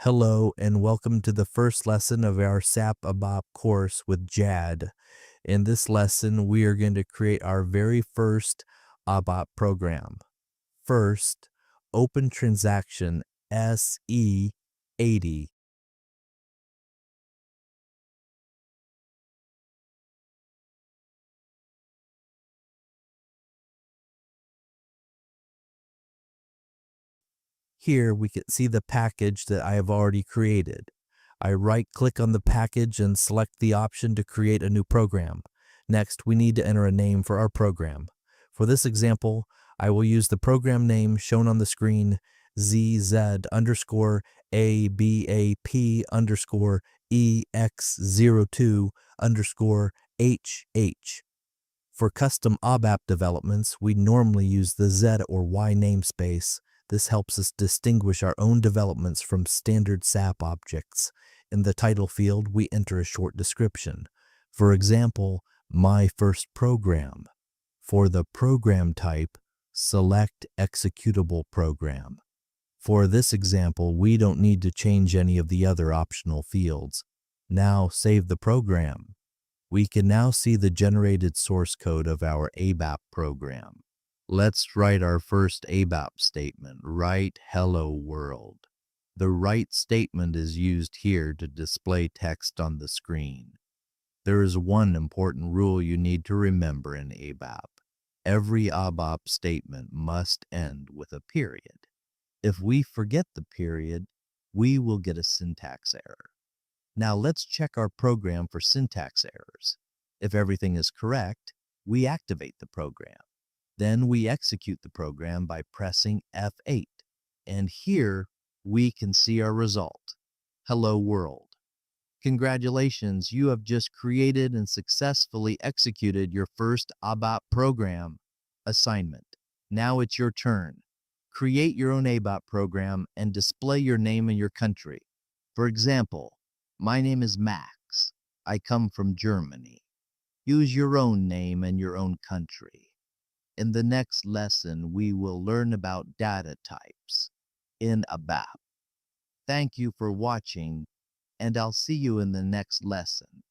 Hello and welcome to the first lesson of our SAP ABAP course with JAD. In this lesson, we are going to create our very first ABAP program. First, open transaction SE80. Here we can see the package that I have already created. I right-click on the package and select the option to create a new program. Next, we need to enter a name for our program. For this example, I will use the program name shown on the screen, ZZ underscore ABAP underscore EX02 underscore HH. For custom ABAP developments, we normally use the Z or Y namespace. This helps us distinguish our own developments from standard SAP objects. In the title field, we enter a short description. For example, my first program. For the program type, select executable program. For this example, we don't need to change any of the other optional fields. Now save the program. We can now see the generated source code of our ABAP program. Let's write our first ABAP statement, write hello world. The write statement is used here to display text on the screen. There is one important rule you need to remember in ABAP. Every ABAP statement must end with a period. If we forget the period, we will get a syntax error. Now let's check our program for syntax errors. If everything is correct, we activate the program. Then we execute the program by pressing F8. And here we can see our result. Hello world. Congratulations, you have just created and successfully executed your first ABAP program. Assignment. Now it's your turn. Create your own ABAP program and display your name and your country. For example, my name is Max. I come from Germany. Use your own name and your own country. In the next lesson, we will learn about data types in ABAP. Thank you for watching, and I'll see you in the next lesson.